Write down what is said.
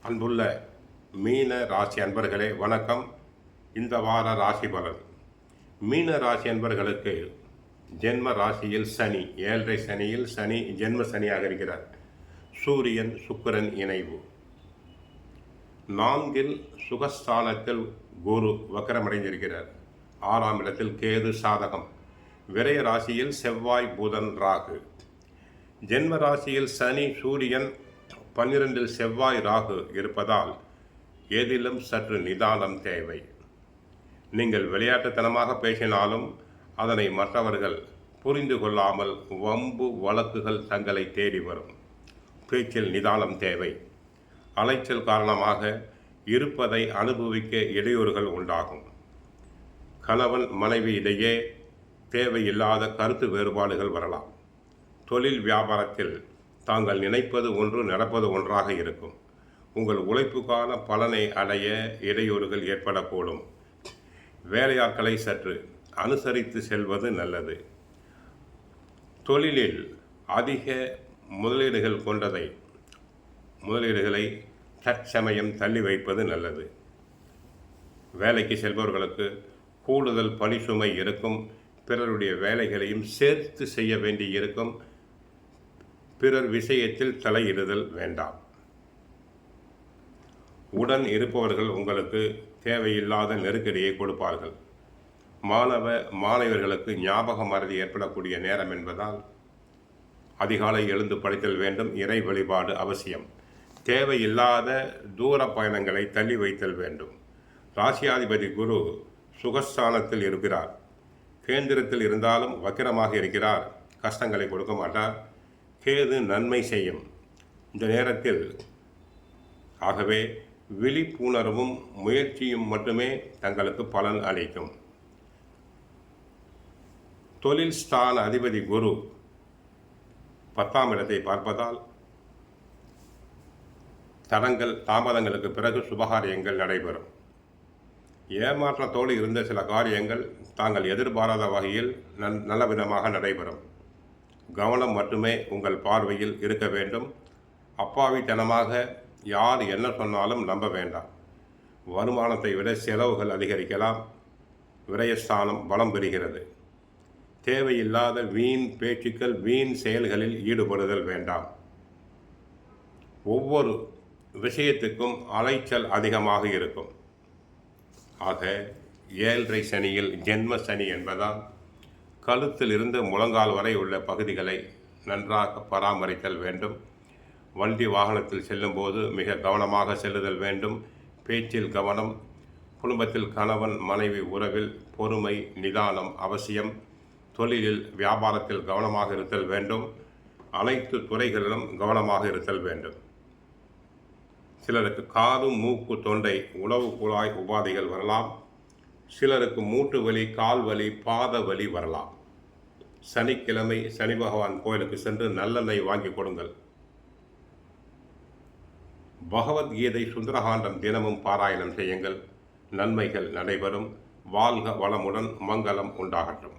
அன்புள்ள மீன ராசி அன்பர்களே வணக்கம். இந்த வார ராசி பலன். மீன ராசி அன்பர்களுக்கு ஜென்ம ராசியில் சனி, 7.5 சனியில் சனி ஜென்ம சனியாக இருக்கிறார். சூரியன் சுக்கிரன் இணைவு. 4ல் சுகஸ்தானத்தில் குரு வக்கரமடைந்திருக்கிறார். 6ஆம் இடத்தில் கேது சாதகம். விரய ராசியில் செவ்வாய் புதன் ராகு. ஜென்ம ராசியில் சனி சூரியன், 12ல் செவ்வாய் ராகு இருப்பதால் ஏதிலும் சற்று நிதானம் தேவை. நீங்கள் விளையாட்டுத்தனமாக பேசினாலும் அதனை மற்றவர்கள் புரிந்து கொள்ளாமல் வம்பு வழக்குகள் தங்களை தேடி வரும். பேச்சில் நிதானம் தேவை. அலைச்சல் காரணமாக இருப்பதை அனுபவிக்க இடையூறுகள் உண்டாகும். கணவன் மனைவி இடையே தேவையில்லாத கருத்து வேறுபாடுகள் வரலாம். தொழில் வியாபாரத்தில் தாங்கள் நினைப்பது ஒன்று, நடப்பது ஒன்றாக இருக்கும். உங்கள் உழைப்புக்கான பலனை அடைய இடையூறுகள் ஏற்படக்கூடும். வேலையாட்களை சற்று அனுசரித்து செல்வது நல்லது. தொழிலில் அதிக முதலீடுகளை தற்சமயம் தள்ளி வைப்பது நல்லது. வேலைக்கு செல்பவர்களுக்கு கூடுதல் பணி சுமை இருக்கும். பிறருடைய வேலைகளையும் சேர்த்து செய்ய வேண்டி இருக்கும். பிறர் விஷயத்தில் தலையிடுதல் வேண்டாம். உடன் இருப்பவர்கள் உங்களுக்கு தேவையில்லாத நெருக்கடியை கொடுப்பார்கள். மாணவர்களுக்கு ஞாபக மறதி ஏற்படக்கூடிய நேரம் என்பதால் அதிகாலை எழுந்து படித்தல் வேண்டும். இறை வழிபாடு அவசியம். தேவையில்லாத தூர பயணங்களை தள்ளி வைத்தல் வேண்டும். ராசியாதிபதி குரு சுகஸ்தானத்தில் இருக்கிறார். கேந்திரத்தில் இருந்தாலும் வக்கிரமாக இருக்கிறார். கஷ்டங்களை கொடுக்க மாட்டார். கேது நன்மை செய்யும் இந்த நேரத்தில். ஆகவே விழிப்புணர்வும் முயற்சியும் மட்டுமே தங்களுக்கு பலன் அளிக்கும். தொழில் ஸ்தான அதிபதி குரு 10ஆம் இடத்தை பார்ப்பதால் தாமதங்களுக்கு பிறகு சுபகாரியங்கள் நடைபெறும். ஏமாற்றத்தோடு இருந்த சில காரியங்கள் தாங்கள் எதிர்பாராத வகையில் நல்ல விதமாக நடைபெறும். கவனம் மட்டுமே உங்கள் பார்வையில் இருக்க வேண்டும். அப்பாவித்தனமாக யார் என்ன சொன்னாலும் நம்ப வேண்டாம். வருமானத்தை விட செலவுகள் அதிகரிக்கலாம். விரயஸ்தானம் பலம் பெறுகிறது. தேவையில்லாத வீண் பேச்சுக்கள், வீண் செயல்களில் ஈடுபடுதல் வேண்டாம். ஒவ்வொரு விஷயத்துக்கும் அலைச்சல் அதிகமாக இருக்கும். ஆக 7.5 சனியில் ஜென்ம சனி என்பதால் கழுத்தில் இருந்து முழங்கால் வரை உள்ள பகுதிகளை நன்றாக பராமரித்தல் வேண்டும். வண்டி வாகனத்தில் செல்லும்போது மிக கவனமாக செல்லுதல் வேண்டும். பேச்சில் கவனம். குடும்பத்தில் கணவன் மனைவி உறவில் பொறுமை, நிதானம் அவசியம். தொழிலில் வியாபாரத்தில் கவனமாக இருத்தல் வேண்டும். அனைத்து துறைகளிலும் கவனமாக இருத்தல் வேண்டும். சிலருக்கு காது, மூக்கு, தொண்டை, உணவு குழாய் உபாதைகள் வரலாம். சிலருக்கு மூட்டு வலி, கால் வலி, பாத வலி வரலாம். சனிக்கிழமை சனி பகவான் கோயிலுக்கு சென்று நல்லெண்ணெய் வாங்கி கொடுங்கள். பகவத்கீதை சுந்தரகாண்டம் தினமும் பாராயணம் செய்யுங்கள். நன்மைகள் நடைபெறும். வாழ்க வளமுடன், மங்களம் உண்டாகட்டும்.